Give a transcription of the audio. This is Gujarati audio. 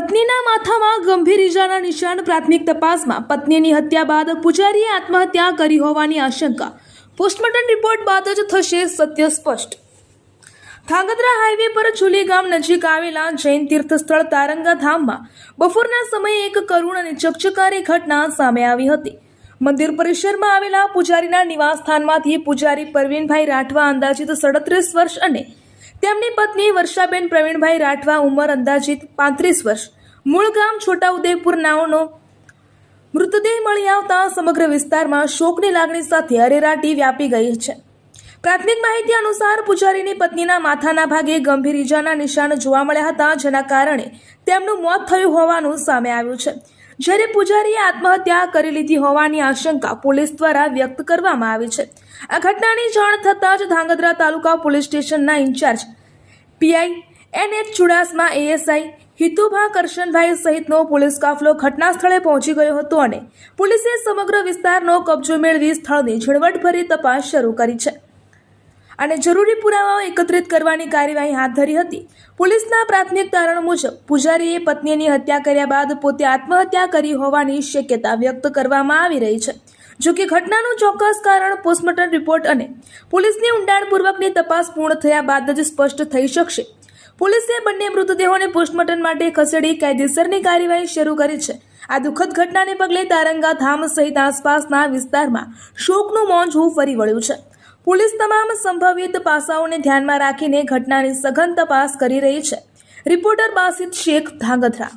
પત્નીના માથામાં ગંભીર ઈજાના નિશાન. પ્રાથમિક તપાસમાં પત્નીની હત્યા બાદ પૂજારીએ આત્મહત્યા કરી હોવાની આશંકા. પોસ્ટમોર્ટમ રિપોર્ટ બાદ જ થશે સત્ય સ્પષ્ટ. ધાંગધ્રા હાઈવે પર ચુલી ગામ નજીક આવેલા જૈન તીર્થસ્થળ તારંગા ધામમાં બપોરના સમયે એક કરુણ અને ચકચકારી ઘટના સામે આવી હતી. મંદિર પરિસરમાં આવેલા પૂજારીના નિવાસસ્થાનમાંથી પૂજારી પ્રવીણભાઈ રાઠવા અંદાજિત 37 વર્ષ અને તેમની પત્ની વર્ષાબેન પ્રવીણભાઈ રાઠવા ઉંમર અંદાજિત 35 વર્ષ મૂળ ગામ છોટાઉદેપુર નાઓનો મૃતદેહ મળી આવતા સમગ્ર વિસ્તારમાં શોકની લાગણી સાથે અરેરાટી વ્યાપી ગઈ છે. પ્રાથમિક માહિતી અનુસાર પૂજારીની પત્નીના માથાના ભાગે ગંભીર ઈજાના નિશાન જોવા મળ્યા હતા, જેના કારણે તેમનું મોત થયું હોવાનું સામે આવ્યું છે. જ્યારે પૂજારીએ આત્મહત્યા કરી લીધી હોવાની આશંકા પોલીસ દ્વારા વ્યક્ત કરવામાં આવી છે. આ ઘટનાની જાણ થતાં જ ધાંગધ્રા તાલુકા પોલીસ સ્ટેશનના incharge PI N H. Chudasama, ASI Hitubha Karshanbhai સહિતનો પોલીસ કાફલો ઘટના સ્થળે પહોંચી ગયો હતો અને પોલીસે સમગ્ર વિસ્તારનો કબજો મેળવી સ્થળની ઝીણવટભરી તપાસ શરૂ કરી છે અને જરૂરી પુરાવાઓ એકત્રિત કરવાની કાર્યવાહી હાથ ધરી હતી. પોલીસના પ્રાથમિક તારણ મુજબ પૂજારીએ પત્નીની હત્યા કર્યા બાદ પોતે આત્મહત્યા કરી હોવાની શક્યતા વ્યક્ત કરવામાં આવી રહી છે. જોકે ઘટનાનું ચોક્કસ કારણ પોસ્ટમોર્ટમ રિપોર્ટ અને પોલીસની ઊંડાણપૂર્વકની તપાસ પૂર્ણ થયા બાદ જ સ્પષ્ટ થઈ શકશે. પોલીસે બંને મૃતદેહોને પોસ્ટમોર્ટમ માટે ખસેડી કાયદેસરની કાર્યવાહી શરૂ કરી છે. આ દુઃખદ ઘટનાને પગલે તારંગા ધામ સહિત આસપાસના વિસ્તારમાં શોકનું મોજું ફરી વળ્યું છે. પોલીસ તમામ સંભવિત પાસાઓને ધ્યાનમાં રાખીને ઘટનાની સઘન તપાસ કરી રહી છે. રિપોર્ટર બાસિત શેખ, ધાંગધ્રા.